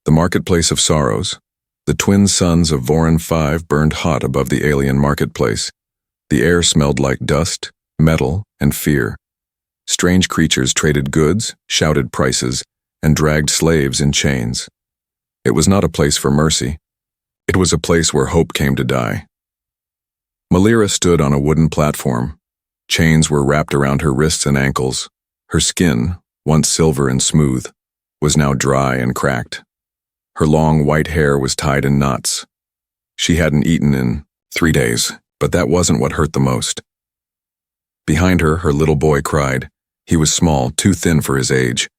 The marketplace of sorrows. The twin suns of Voron 5 burned hot above the alien marketplace. The air smelled like dust, metal, and fear. Strange creatures traded goods, shouted prices, and dragged slaves in chains. It was not a place for mercy. It was a place where hope came to die. Malira stood on a wooden platform. Chains were wrapped around her wrists and ankles. Her skin, once silver and smooth, was now dry and cracked. Her long white hair was tied in knots. She hadn't eaten in 3 days, but that wasn't what hurt the most. Behind her, her little boy cried. He was small, too thin for his age.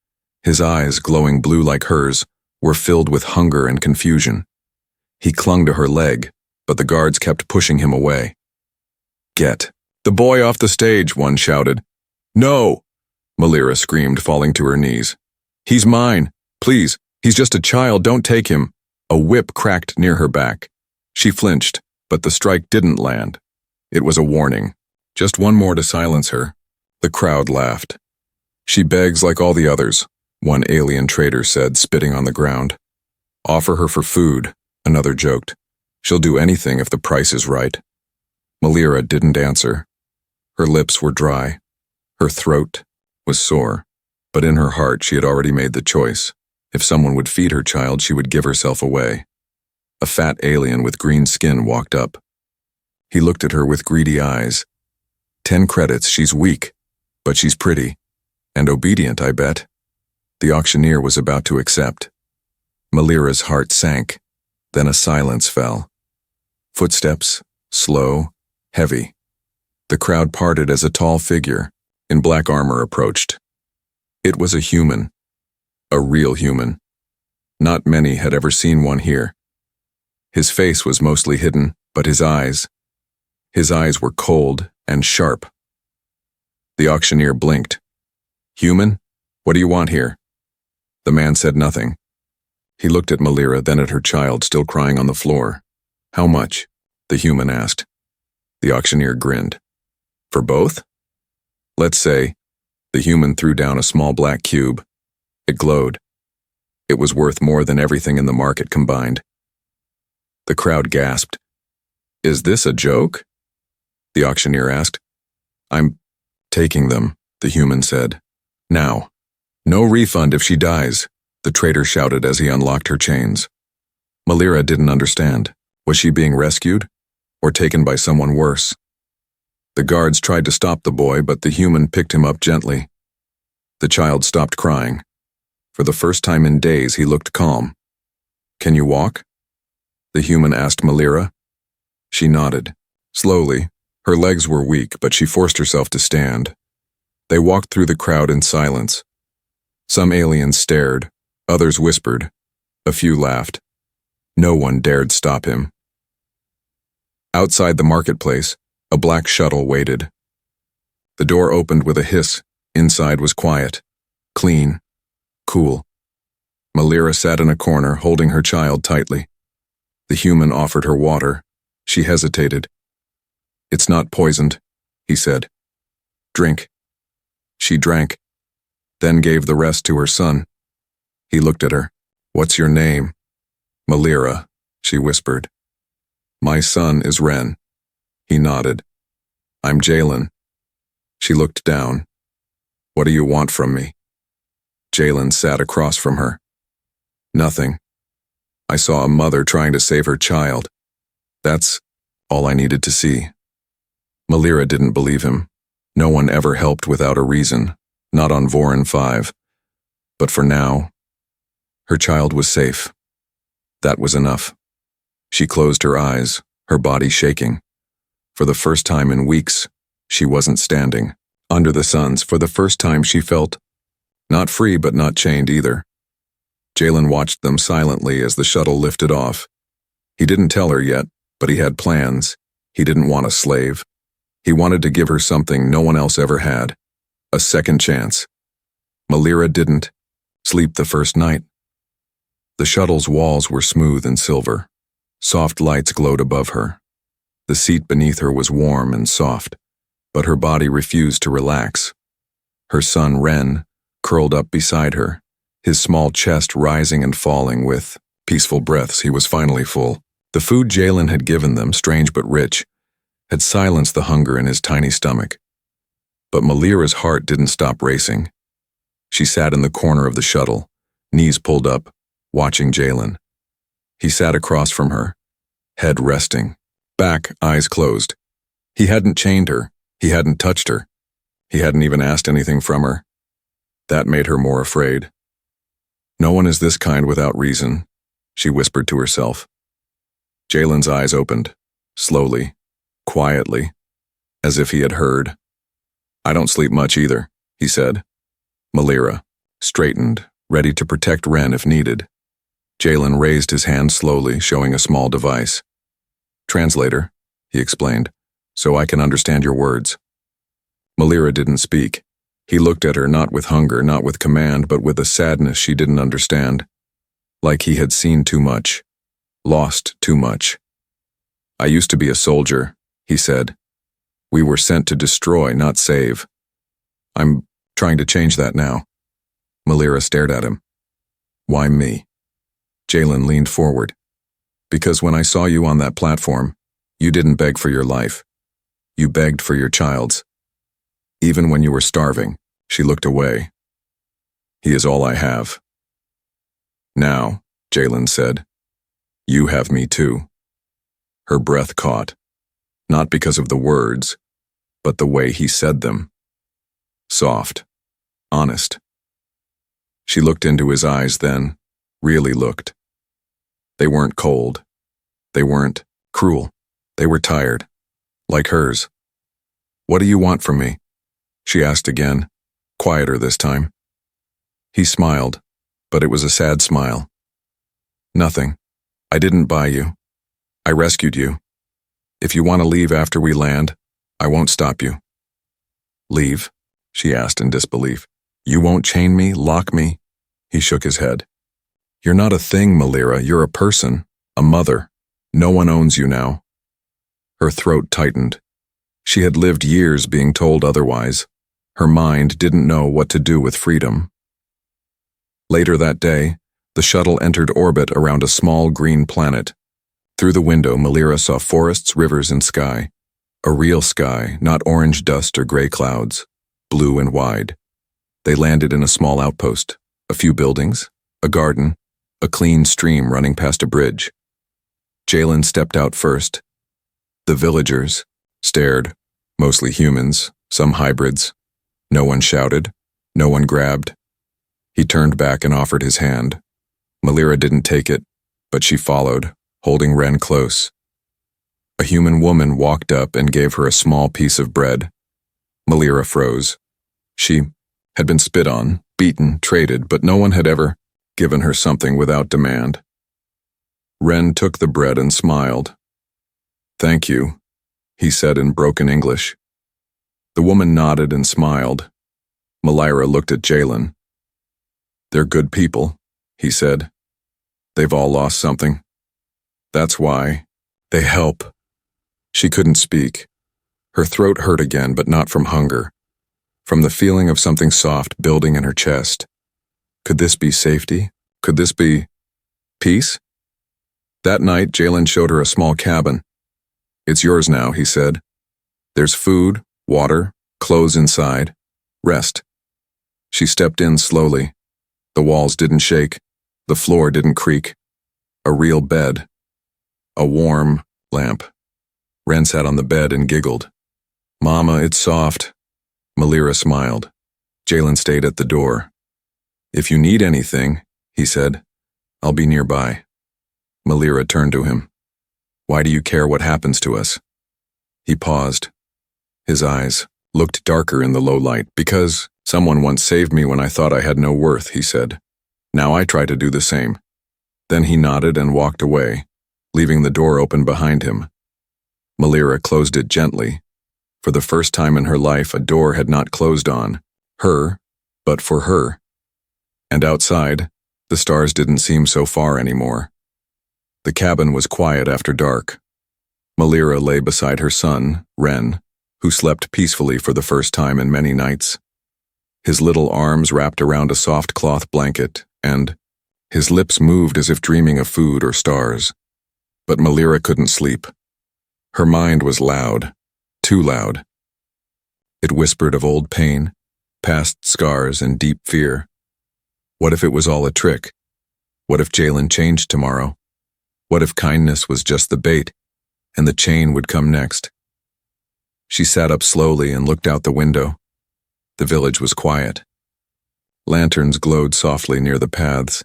His eyes, glowing blue like hers, were filled with hunger and confusion. He clung to her leg, but the guards kept pushing him away. "Get the boy off the stage," one shouted. "No!" Malira screamed, falling to her knees. "He's mine. Please, he's just a child, don't take him." A whip cracked near her back. She flinched, but the strike didn't land. It was a warning. Just one more to silence her. The crowd laughed. "She begs like all the others," one alien trader said, spitting on the ground. "Offer her for food," another joked. "She'll do anything if the price is right." Malira didn't answer. Her lips were dry. Her throat was sore. But in her heart she had already made the choice. If someone would feed her child, she would give herself away. A fat alien with green skin walked up. He looked at her with greedy eyes. 10 credits, she's weak, but she's pretty. And obedient, I bet. The auctioneer was about to accept. Malira's heart sank. Then a silence fell. Footsteps, slow, heavy. The crowd parted as a tall figure, in black armor, approached. It was a human. A real human. Not many had ever seen one here. His face was mostly hidden, but his eyes were cold and sharp. The auctioneer blinked. "Human? What do you want here?" The man said nothing. He looked at Malira, then at her child still crying on the floor. "How much?" the human asked. The auctioneer grinned. "For both?" "Let's say." The human threw down a small black cube. It glowed. It was worth more than everything in the market combined. The crowd gasped. "Is this a joke?" the auctioneer asked. "I'm taking them," the human said. "Now. No refund if she dies," the trader shouted as he unlocked her chains. Malira didn't understand. Was she being rescued? Or taken by someone worse? The guards tried to stop the boy, but the human picked him up gently. The child stopped crying. For the first time in days, he looked calm. "Can you walk?" the human asked Malira. She nodded. Slowly. Her legs were weak, but she forced herself to stand. They walked through the crowd in silence. Some aliens stared, others whispered, a few laughed. No one dared stop him. Outside the marketplace, a black shuttle waited. The door opened with a hiss. Inside was quiet, clean, cool. Malira sat in a corner, holding her child tightly. The human offered her water. She hesitated. "It's not poisoned," he said. "Drink." She drank, then gave the rest to her son. He looked at her. "What's your name?" "Malira," she whispered. "My son is Ren." He nodded. "I'm Jalen." She looked down. "What do you want from me?" Jalen sat across from her. "Nothing. I saw a mother trying to save her child. That's all I needed to see." Malira didn't believe him. No one ever helped without a reason, not on Voron 5. But for now, her child was safe. That was enough. She closed her eyes, her body shaking. For the first time in weeks, she wasn't standing. Under the suns, for the first time she felt not free but not chained either. Jalen watched them silently as the shuttle lifted off. He didn't tell her yet, but he had plans. He didn't want a slave. He wanted to give her something no one else ever had. A second chance. Malira didn't sleep the first night. The shuttle's walls were smooth and silver. Soft lights glowed above her. The seat beneath her was warm and soft, but her body refused to relax. Her son, Ren, curled up beside her, his small chest rising and falling with peaceful breaths. He was finally full. The food Jalen had given them, strange but rich, had silenced the hunger in his tiny stomach. But Malira's heart didn't stop racing. She sat in the corner of the shuttle, knees pulled up, watching Jalen. He sat across from her, head resting, back, eyes closed. He hadn't chained her. He hadn't touched her. He hadn't even asked anything from her. That made her more afraid. No one is this kind without reason, she whispered to herself. Jalen's eyes opened, slowly, quietly, as if he had heard. I don't sleep much either, he said. Malira straightened, ready to protect Ren if needed. Jalen raised his hand slowly, showing a small device. Translator, he explained, so I can understand your words. Malira didn't speak. He looked at her not with hunger, not with command, but with a sadness she didn't understand. Like he had seen too much, lost too much. I used to be a soldier, he said. We were sent to destroy, not save. I'm trying to change that now. Malira stared at him. Why me? Jalen leaned forward. Because when I saw you on that platform, you didn't beg for your life. You begged for your child's. Even when you were starving, she looked away. He is all I have. Now, Jalen said, you have me too. Her breath caught, not because of the words, but the way he said them. Soft, honest. She looked into his eyes then, really looked. They weren't cold. They weren't cruel. They were tired, like hers. What do you want from me? She asked again, quieter this time. He smiled, but it was a sad smile. Nothing. I didn't buy you. I rescued you. If you want to leave after we land, I won't stop you. Leave? She asked in disbelief. You won't chain me, lock me? He shook his head. You're not a thing, Malira. You're a person, a mother. No one owns you now. Her throat tightened. She had lived years being told otherwise. Her mind didn't know what to do with freedom. Later that day, the shuttle entered orbit around a small green planet. Through the window, Malira saw forests, rivers, and sky. A real sky, not orange dust or gray clouds, blue and wide. They landed in a small outpost, a few buildings, a garden, a clean stream running past a bridge. Jalen stepped out first. The villagers stared, mostly humans, some hybrids. No one shouted, no one grabbed. He turned back and offered his hand. Malira didn't take it, but she followed, holding Ren close. A human woman walked up and gave her a small piece of bread. Malira froze. She had been spit on, beaten, traded, but no one had ever given her something without demand. Ren took the bread and smiled. Thank you, he said in broken English. The woman nodded and smiled. Malira looked at Jalen. They're good people, he said. They've all lost something. That's why they help. She couldn't speak. Her throat hurt again, but not from hunger. From the feeling of something soft building in her chest. Could this be safety? Could this be peace? That night, Jalen showed her a small cabin. It's yours now, he said. There's food, water, clothes inside. Rest. She stepped in slowly. The walls didn't shake. The floor didn't creak. A real bed. A warm lamp. Ren sat on the bed and giggled. Mama, it's soft. Malira smiled. Jalen stayed at the door. If you need anything, he said, I'll be nearby. Malira turned to him. Why do you care what happens to us? He paused. His eyes looked darker in the low light. Because someone once saved me when I thought I had no worth, he said. Now I try to do the same. Then he nodded and walked away, leaving the door open behind him. Malira closed it gently. For the first time in her life, a door had not closed on her, but for her. And outside, the stars didn't seem so far anymore. The cabin was quiet after dark. Malira lay beside her son, Ren, who slept peacefully for the first time in many nights. His little arms wrapped around a soft cloth blanket, and his lips moved as if dreaming of food or stars. But Malira couldn't sleep. Her mind was loud, too loud. It whispered of old pain, past scars, and deep fear. What if it was all a trick? What if Jalen changed tomorrow? What if kindness was just the bait, and the chain would come next? She sat up slowly and looked out the window. The village was quiet. Lanterns glowed softly near the paths.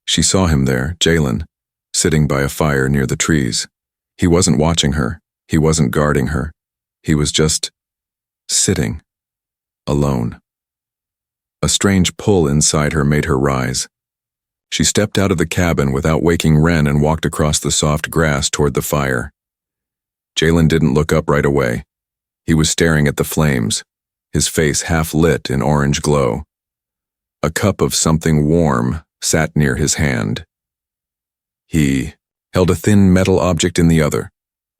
She saw him there, Jalen, sitting by a fire near the trees. He wasn't watching her. He wasn't guarding her. He was just sitting, alone. A strange pull inside her made her rise. She stepped out of the cabin without waking Wren and walked across the soft grass toward the fire. Jalen didn't look up right away. He was staring at the flames, his face half lit in orange glow. A cup of something warm sat near his hand. He held a thin metal object in the other,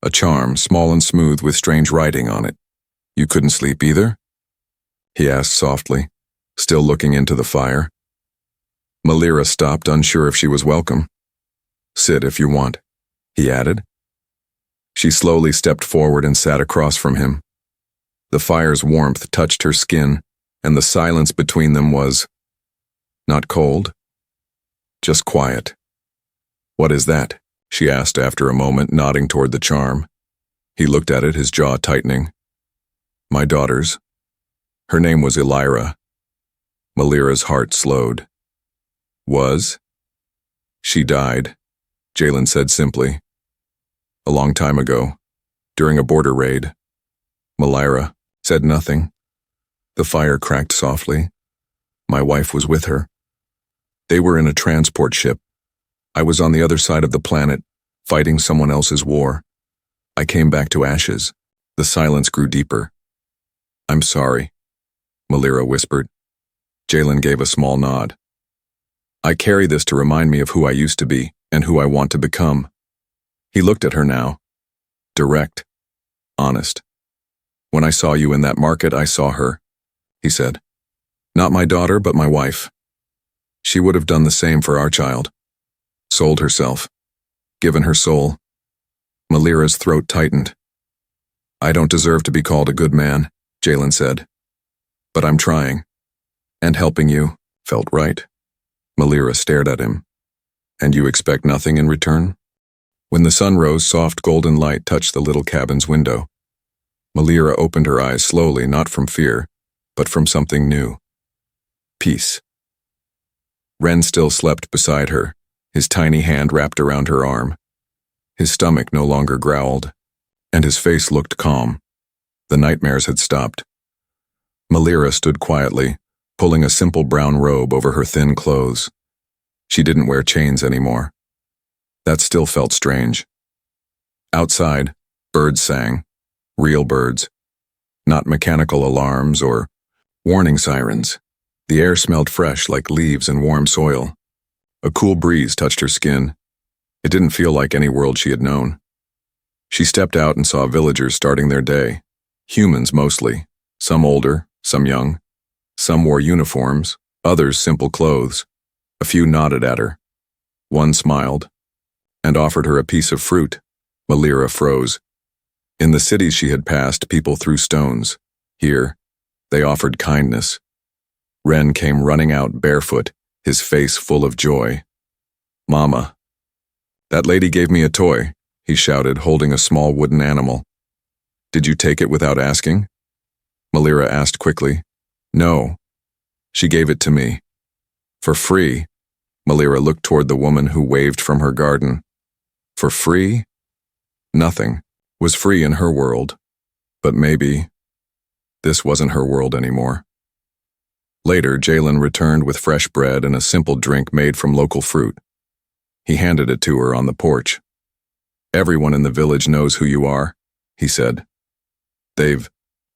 a charm, small and smooth with strange writing on it. "You couldn't sleep either?" he asked softly, still looking into the fire. Malira stopped, unsure if she was welcome. "Sit if you want," he added. She slowly stepped forward and sat across from him. The fire's warmth touched her skin, and the silence between them was not cold, just quiet. "What is that?" she asked after a moment, nodding toward the charm. He looked at it, his jaw tightening. "My daughter's. Her name was Elira." Malira's heart slowed. "Was?" "She died," Jalen said simply. "A long time ago, during a border raid." Malira said nothing. The fire cracked softly. "My wife was with her. They were in a transport ship. I was on the other side of the planet, fighting someone else's war. I came back to ashes." The silence grew deeper. "I'm sorry," Malira whispered. Jalen gave a small nod. "I carry this to remind me of who I used to be and who I want to become." He looked at her now. Direct. Honest. "When I saw you in that market, I saw her," he said. "Not my daughter, but my wife. She would have done the same for our child. Sold herself. Given her soul." Malira's throat tightened. "I don't deserve to be called a good man," Jalen said. "But I'm trying. And helping you felt right." Malira stared at him. "And you expect nothing in return?" When the sun rose, soft golden light touched the little cabin's window. Malira opened her eyes slowly, not from fear, but from something new. Peace. Wren still slept beside her, his tiny hand wrapped around her arm. His stomach no longer growled, and his face looked calm. The nightmares had stopped. Malira stood quietly, pulling a simple brown robe over her thin clothes. She didn't wear chains anymore. That still felt strange. Outside, birds sang. Real birds. Not mechanical alarms or warning sirens. The air smelled fresh like leaves and warm soil. A cool breeze touched her skin. It didn't feel like any world she had known. She stepped out and saw villagers starting their day. Humans mostly. Some older, some young. Some wore uniforms, others simple clothes. A few nodded at her. One smiled and offered her a piece of fruit. Malira froze. In the cities she had passed, people threw stones. Here, they offered kindness. Wren came running out barefoot, his face full of joy. "Mama." "That lady gave me a toy," he shouted, holding a small wooden animal. "Did you take it without asking?" Malira asked quickly. "No. She gave it to me. For free." Malira looked toward the woman who waved from her garden. For free? Nothing was free in her world, but maybe this wasn't her world anymore. Later, Jalen returned with fresh bread and a simple drink made from local fruit. He handed it to her on the porch. "Everyone in the village knows who you are," he said. "They've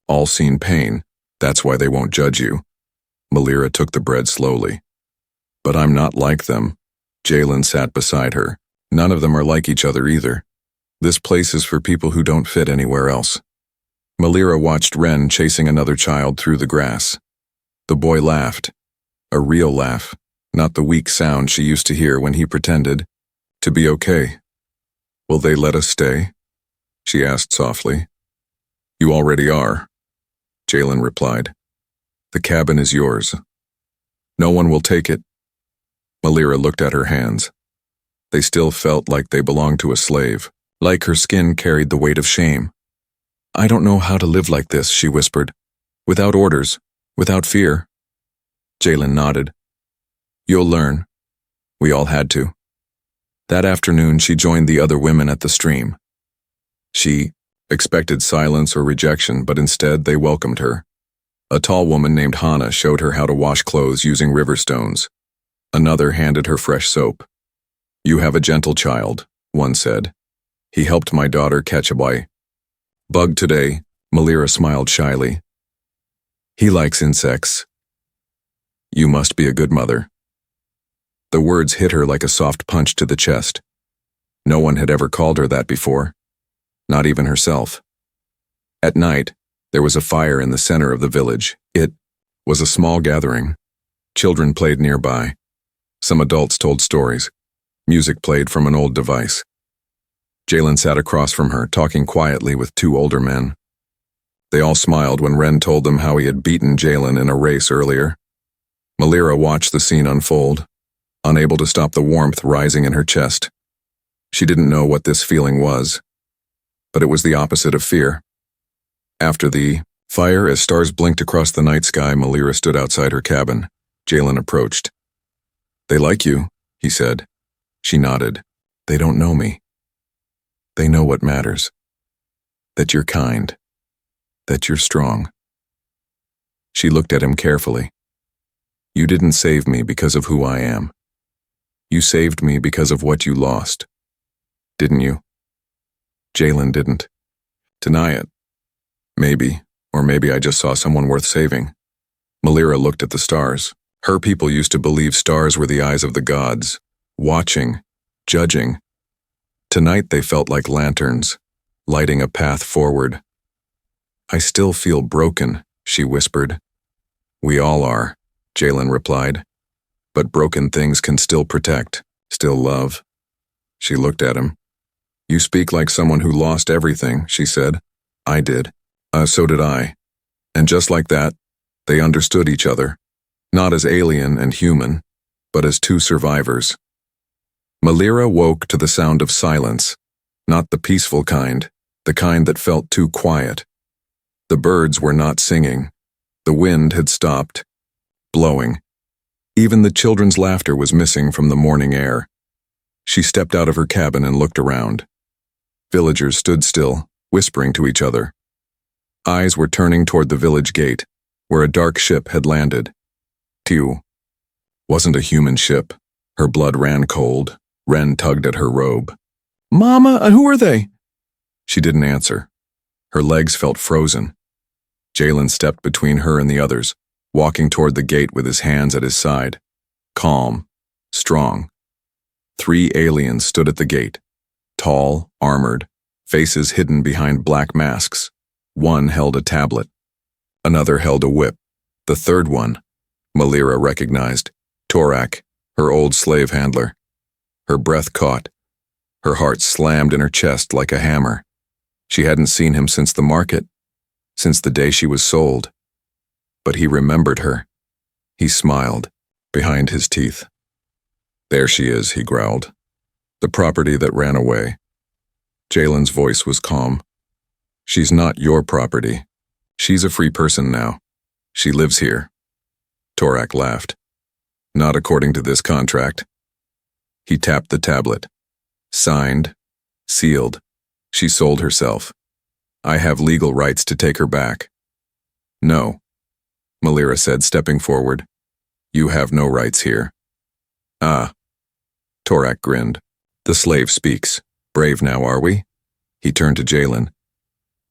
all seen pain. That's why they won't judge you." Malira took the bread slowly. "But I'm not like them." Jalen sat beside her. "None of them are like each other either. This place is for people who don't fit anywhere else." Malira watched Wren chasing another child through the grass. The boy laughed. A real laugh. not the weak sound she used to hear when he pretended to be okay. "Will they let us stay?" she asked softly. "You already are," Jalen replied. "The cabin is yours. No one will take it." Malira looked at her hands. They still felt like they belonged to a slave, like her skin carried the weight of shame. "I don't know how to live like this," she whispered. "Without orders, without fear." Jalen nodded. "You'll learn." We all had to. That afternoon, she joined the other women at the stream. She expected silence or rejection, but instead they welcomed her. A tall woman named Hannah showed her how to wash clothes using river stones. Another handed her fresh soap. "You have a gentle child," one said. "He helped my daughter catch a bug today." Malira smiled shyly. "He likes insects." "You must be a good mother." The words hit her like a soft punch to the chest. No one had ever called her that before, not even herself. At night, there was a fire in the center of the village. It was a small gathering. Children played nearby. Some adults told stories. Music played from an old device. Jalen sat across from her, talking quietly with two older men. They all smiled when Ren told them how he had beaten Jalen in a race earlier. Malira watched the scene unfold, unable to stop the warmth rising in her chest. She didn't know what this feeling was, but it was the opposite of fear. After the fire, as stars blinked across the night sky, Malira stood outside her cabin. Jalen approached. "They like you," he said. She nodded. "They don't know me. They know what matters. That you're kind. That you're strong." She looked at him carefully. "You didn't save me because of who I am. You saved me because of what you lost. Didn't you?" Jalen didn't deny it. "Maybe, or maybe I just saw someone worth saving." Malira looked at the stars. Her people used to believe stars were the eyes of the gods, watching, judging. Tonight they felt like lanterns, lighting a path forward. "I still feel broken," she whispered. "We all are," Jalen replied. "But broken things can still protect, still love." She looked at him. "You speak like someone who lost everything," she said. "I did. So did I." And just like that, they understood each other, not as alien and human, but as two survivors. Malira woke to the sound of silence, not the peaceful kind, the kind that felt too quiet. The birds were not singing. The wind had stopped blowing. Even the children's laughter was missing from the morning air. She stepped out of her cabin and looked around. Villagers stood still, whispering to each other. Eyes were turning toward the village gate, where a dark ship had landed. Tew wasn't a human ship. Her blood ran cold. Ren tugged at her robe. "Mama, who are they?" She didn't answer. Her legs felt frozen. Jalen stepped between her and the others, walking toward the gate with his hands at his side. Calm, strong. 3 aliens stood at the gate, tall, armored, faces hidden behind black masks. One held a tablet. Another held a whip. The third one, Malira recognized, Torak, her old slave handler. Her breath caught. Her heart slammed in her chest like a hammer. She hadn't seen him since the market, since the day she was sold. But he remembered her. He smiled, behind his teeth. "There she is," he growled. "The property that ran away." Jalen's voice was calm. "She's not your property. She's a free person now. She lives here." Torak laughed. "Not according to this contract." He tapped the tablet. "Signed, sealed. She sold herself. I have legal rights to take her back." "No," Malira said, stepping forward. "You have no rights here." "Ah." Torak grinned. "The slave speaks. Brave now, are we?" He turned to Jalen.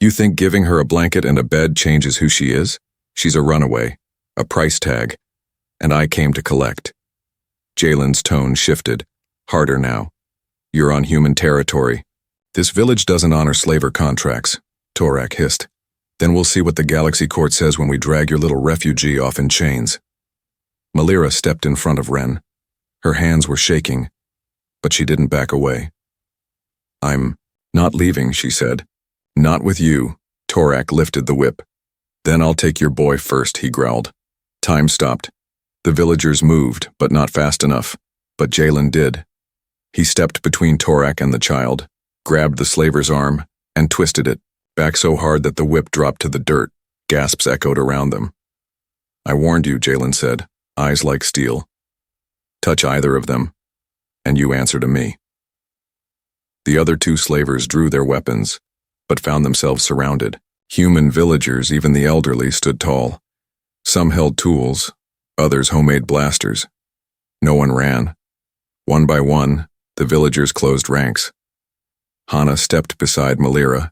"You think giving her a blanket and a bed changes who she is? She's a runaway, a price tag, and I came to collect." Jalen's tone shifted, harder now. "You're on human territory. This village doesn't honor slaver contracts," Torak hissed. "Then we'll see what the Galaxy Court says when we drag your little refugee off in chains." Malira stepped in front of Ren, Her hands were shaking, but she didn't back away. "I'm not leaving," she said. "Not with you." Torak lifted the whip. "Then I'll take your boy first," he growled. Time stopped. The villagers moved, but not fast enough. But Jalen did. He stepped between Torak and the child, grabbed the slaver's arm, and twisted it, back so hard that the whip dropped to the dirt. Gasps echoed around them. "I warned you," Jalen said, eyes like steel. "Touch either of them, and you answer to me." The other two slavers drew their weapons, but found themselves surrounded. Human villagers, even the elderly, stood tall. Some held tools, others homemade blasters. No one ran. One by one, the villagers closed ranks. Hana stepped beside Malira.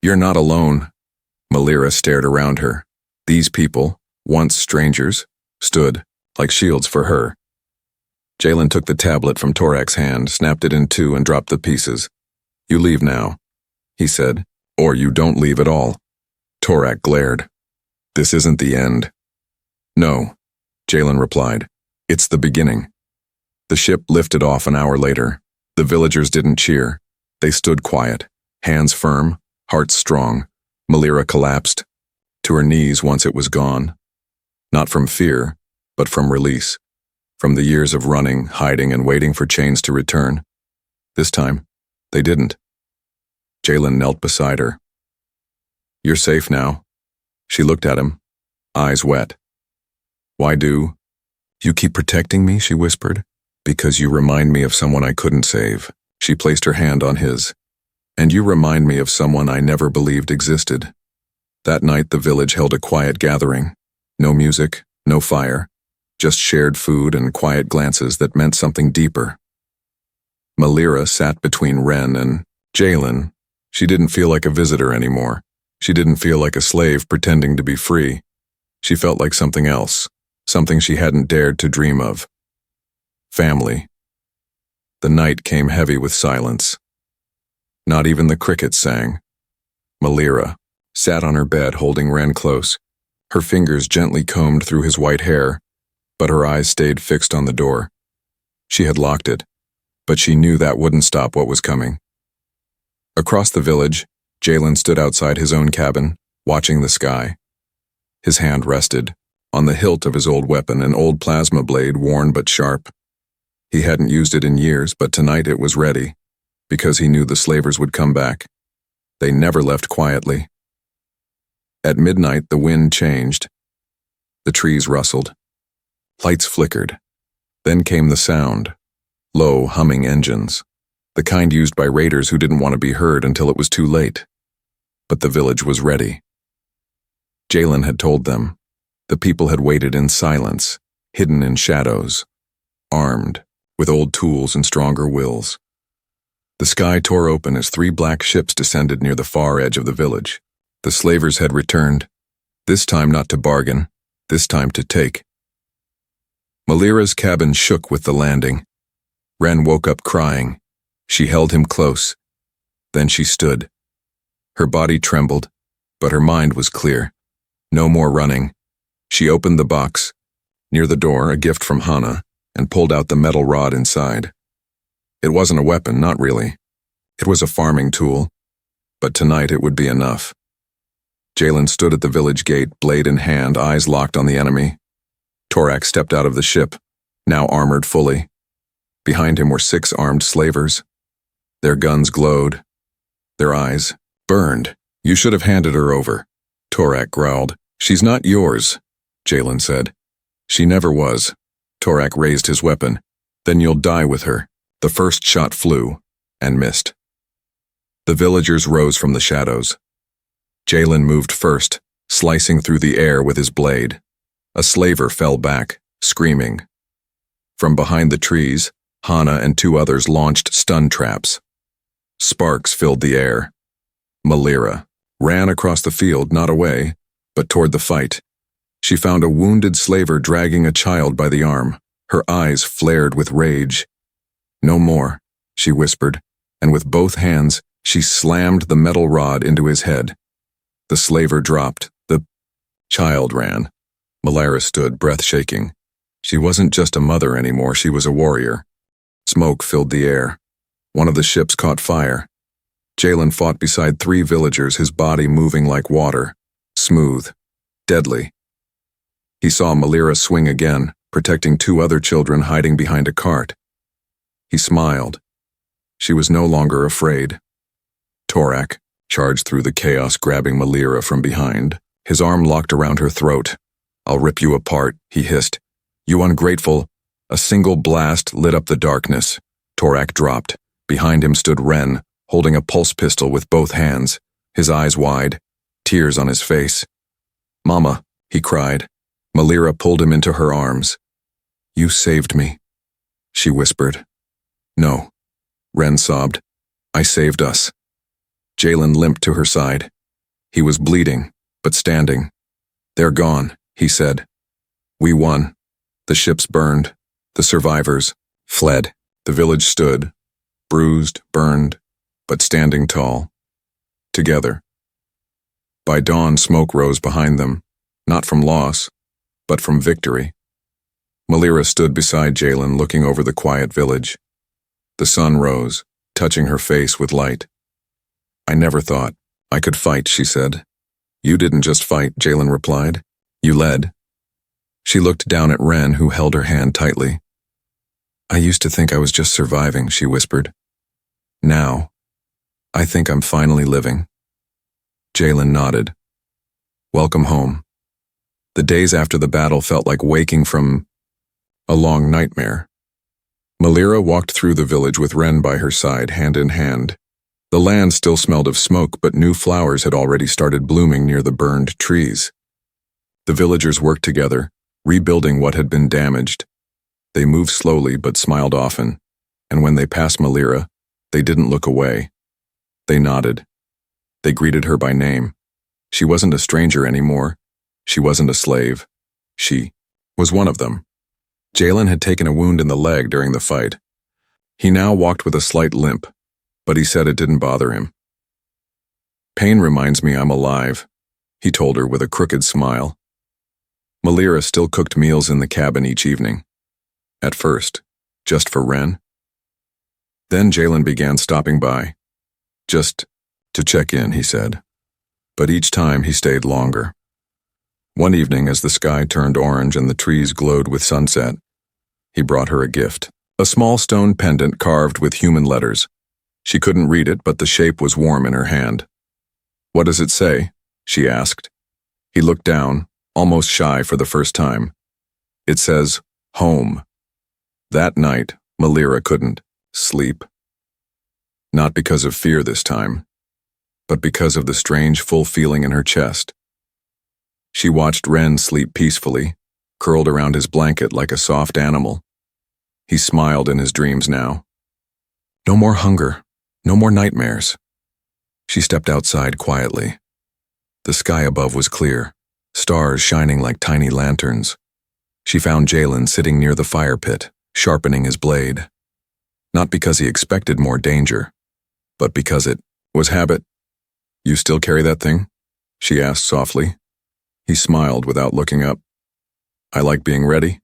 "You're not alone." Malira stared around her. These people, once strangers, stood like shields for her. Jalen took the tablet from Torak's hand, snapped it in two, and dropped the pieces. "You leave now," he said, "or you don't leave at all." Torak glared. "This isn't the end." "No," Jalen replied. "It's the beginning." The ship lifted off an hour later. The villagers didn't cheer. They stood quiet, hands firm, hearts strong. Malira collapsed to her knees once it was gone. Not from fear, but from release. From the years of running, hiding, and waiting for chains to return. This time, they didn't. Jalen knelt beside her. "You're safe now." She looked at him, eyes wet. "Why do you keep protecting me?" she whispered. "Because you remind me of someone I couldn't save." She placed her hand on his. "And you remind me of someone I never believed existed." That night the village held a quiet gathering. No music, no fire, just shared food and quiet glances that meant something deeper. Malira sat between Ren and Jalen. She didn't feel like a visitor anymore. She didn't feel like a slave pretending to be free. She felt like something else, something she hadn't dared to dream of. Family. The night came heavy with silence. Not even the crickets sang. Malira sat on her bed holding Ren close. Her fingers gently combed through his white hair, but her eyes stayed fixed on the door. She had locked it, but she knew that wouldn't stop what was coming. Across the village, Jalen stood outside his own cabin, watching the sky. His hand rested on the hilt of his old weapon, an old plasma blade, worn but sharp. He hadn't used it in years, but tonight it was ready, because he knew the slavers would come back. They never left quietly. At midnight, the wind changed. The trees rustled. Lights flickered. Then came the sound. Low, humming engines. The kind used by raiders who didn't want to be heard until it was too late. But the village was ready. Jalen had told them. The people had waited in silence, hidden in shadows, armed, with old tools and stronger wills. The sky tore open as 3 black ships descended near the far edge of the village. The slavers had returned, this time not to bargain, this time to take. Malira's cabin shook with the landing. Ren woke up crying. She held him close. Then she stood. Her body trembled, but her mind was clear. No more running. She opened the box, near the door, a gift from Hana, and pulled out the metal rod inside. It wasn't a weapon, not really. It was a farming tool, but tonight it would be enough. Jalen stood at the village gate, blade in hand, eyes locked on the enemy. Torak stepped out of the ship, now armored fully. Behind him were 6 armed slavers. Their guns glowed. Their eyes burned. "You should have handed her over," Torak growled. "She's not yours," Jalen said. "She never was." Torak raised his weapon. "Then you'll die with her." The first shot flew, and missed. The villagers rose from the shadows. Jalen moved first, slicing through the air with his blade. A slaver fell back, screaming. From behind the trees, Hana and 2 others launched stun traps. Sparks filled the air. Malira ran across the field, not away, but toward the fight. She found a wounded slaver dragging a child by the arm. Her eyes flared with rage. "No more," she whispered, and with both hands, she slammed the metal rod into his head. The slaver dropped. The child ran. Malira stood, breath shaking. She wasn't just a mother anymore, she was a warrior. Smoke filled the air. One of the ships caught fire. Jalen fought beside 3 villagers, his body moving like water, smooth, deadly. He saw Malira swing again, protecting 2 other children hiding behind a cart. He smiled. She was no longer afraid. Torak charged through the chaos, grabbing Malira from behind, his arm locked around her throat. "I'll rip you apart," he hissed. "You ungrateful." A single blast lit up the darkness. Torak dropped. Behind him stood Ren, holding a pulse pistol with both hands, his eyes wide, tears on his face. "Mama," he cried. Malira pulled him into her arms. "You saved me," she whispered. "No," Ren sobbed. "I saved us." Jalen limped to her side. He was bleeding, but standing. "They're gone," he said. "We won. The ships burned. The survivors fled. The village stood, bruised, burned, but standing tall. Together." By dawn, smoke rose behind them, not from loss, but from victory. Malira stood beside Jalen, looking over the quiet village. The sun rose, touching her face with light. "I never thought I could fight," she said. "You didn't just fight," Jalen replied. "You led." She looked down at Ren, who held her hand tightly. "I used to think I was just surviving," she whispered. "Now, I think I'm finally living." Jalen nodded. "Welcome home." The days after the battle felt like waking from a long nightmare. Malira walked through the village with Ren by her side, hand in hand. The land still smelled of smoke, but new flowers had already started blooming near the burned trees. The villagers worked together, rebuilding what had been damaged. They moved slowly but smiled often, and when they passed Malira, they didn't look away. They nodded. They greeted her by name. She wasn't a stranger anymore. She wasn't a slave. She was one of them. Jalen had taken a wound in the leg during the fight. He now walked with a slight limp, but he said it didn't bother him. "Pain reminds me I'm alive," he told her with a crooked smile. Malira still cooked meals in the cabin each evening. At first, just for Ren. Then Jalen began stopping by. Just to check in, he said. But each time he stayed longer. One evening, as the sky turned orange and the trees glowed with sunset, he brought her a gift. A small stone pendant carved with human letters. She couldn't read it, but the shape was warm in her hand. "What does it say?" she asked. He looked down, almost shy for the first time. "It says, home." That night, Malira couldn't sleep. Not because of fear this time, but because of the strange, full feeling in her chest. She watched Ren sleep peacefully, curled around his blanket like a soft animal. He smiled in his dreams now. No more hunger, no more nightmares. She stepped outside quietly. The sky above was clear, stars shining like tiny lanterns. She found Jalen sitting near the fire pit, sharpening his blade. Not because he expected more danger, but because it was habit. "You still carry that thing?" she asked softly. He smiled without looking up. "I like being ready."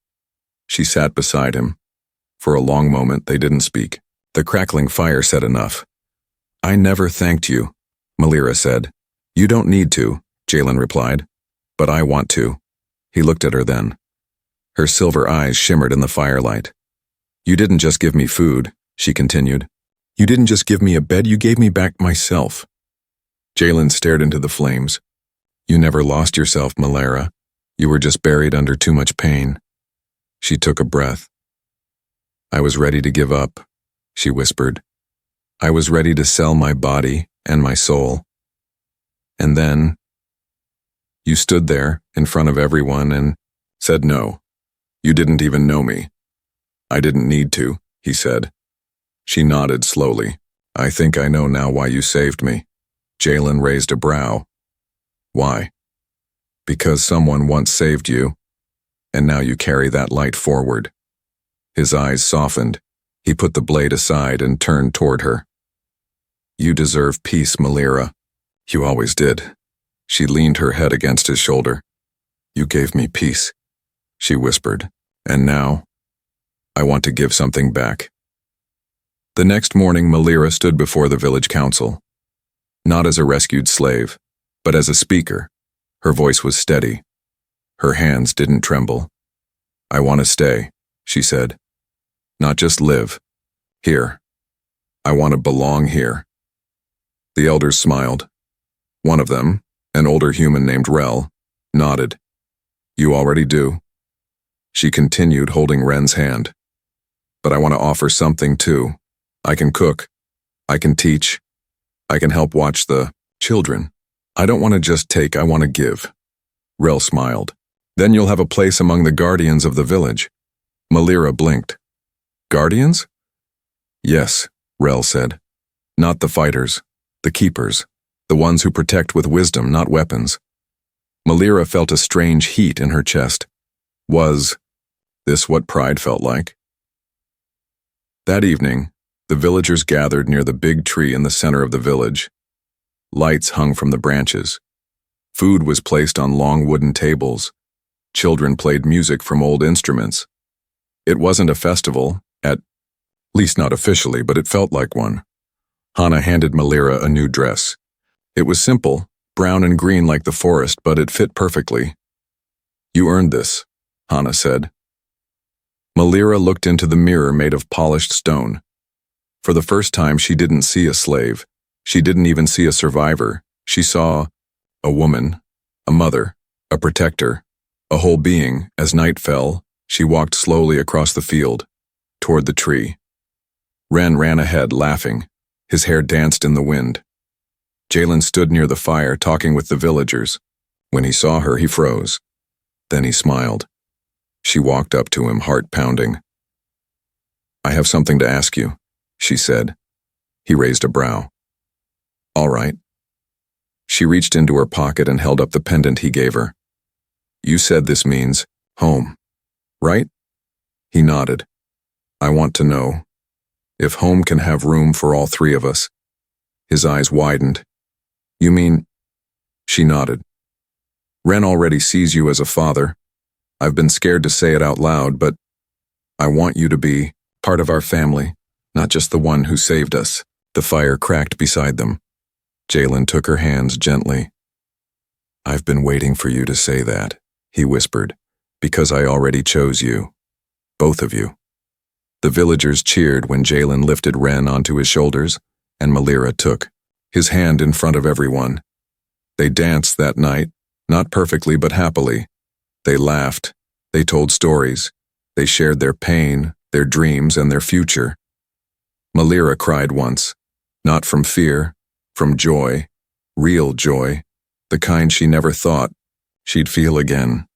She sat beside him. For a long moment, they didn't speak. The crackling fire said enough. "I never thanked you," Malira said. "You don't need to," Jalen replied. "But I want to." He looked at her then. Her silver eyes shimmered in the firelight. "You didn't just give me food," she continued. "You didn't just give me a bed, you gave me back myself." Jalen stared into the flames. "You never lost yourself, Malira. You were just buried under too much pain." She took a breath. "I was ready to give up," she whispered. "I was ready to sell my body and my soul. And then you stood there in front of everyone and said no. You didn't even know me." "I didn't need to," he said. She nodded slowly. "I think I know now why you saved me." Jalen raised a brow. "Why?" "Because someone once saved you, and now you carry that light forward." His eyes softened. He put the blade aside and turned toward her. "You deserve peace, Malira. You always did." She leaned her head against his shoulder. "You gave me peace," she whispered. And now, I want to give something back. The next morning, Malira stood before the village council, not as a rescued slave, but as a speaker. Her voice was steady. Her hands didn't tremble. I want to stay, she said. Not just live. Here. I want to belong here. The elders smiled. One of them, an older human named Rel, nodded. You already do. She continued, holding Ren's hand. But I want to offer something too. I can cook. I can teach. I can help watch the children. I don't want to just take, I want to give. Rel smiled. Then you'll have a place among the guardians of the village. Malira blinked. Guardians? Yes, Rel said. Not the fighters, the keepers, the ones who protect with wisdom, not weapons. Malira felt a strange heat in her chest. Was this what pride felt like? That evening, the villagers gathered near the big tree in the center of the village. Lights hung from the branches. Food was placed on long wooden tables. Children played music from old instruments. It wasn't a festival, at least not officially, but it felt like one. Hannah handed Malira a new dress. It was simple, brown and green like the forest, but it fit perfectly. You earned this, Hannah said. Malira looked into the mirror made of polished stone. For the first time, she didn't see a slave. She didn't even see a survivor. She saw a woman, a mother, a protector, a whole being. As night fell, she walked slowly across the field, toward the tree. Ren ran ahead, laughing. His hair danced in the wind. Jalen stood near the fire, talking with the villagers. When he saw her, he froze. Then he smiled. She walked up to him, heart pounding. I have something to ask you, she said. He raised a brow. All right. She reached into her pocket and held up the pendant he gave her. You said this means home, right? He nodded. I want to know if home can have room for all three of us. His eyes widened. You mean? She nodded. Ren already sees you as a father. I've been scared to say it out loud, but I want you to be part of our family, not just the one who saved us. The fire cracked beside them. Jalen took her hands gently. I've been waiting for you to say that, he whispered, because I already chose you. Both of you. The villagers cheered when Jalen lifted Ren onto his shoulders, and Malira took his hand in front of everyone. They danced that night, not perfectly but happily. They laughed, they told stories, they shared their pain, their dreams, and their future. Malira cried once, not from fear, from joy, real joy, the kind she never thought she'd feel again.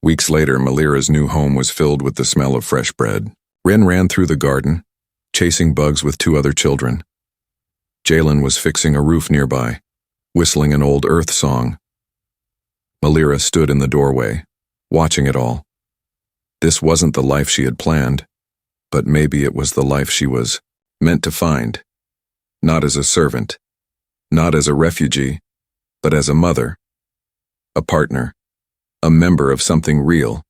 Weeks later, Malira's new home was filled with the smell of fresh bread. Ren ran through the garden, chasing bugs with two other children. Jalen was fixing a roof nearby, whistling an old Earth song. Malira stood in the doorway, watching it all. This wasn't the life she had planned, but maybe it was the life she was meant to find. Not as a servant, not as a refugee, but as a mother, a partner, a member of something real.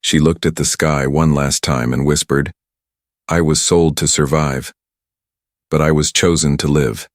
She looked at the sky one last time and whispered, I was sold to survive, but I was chosen to live.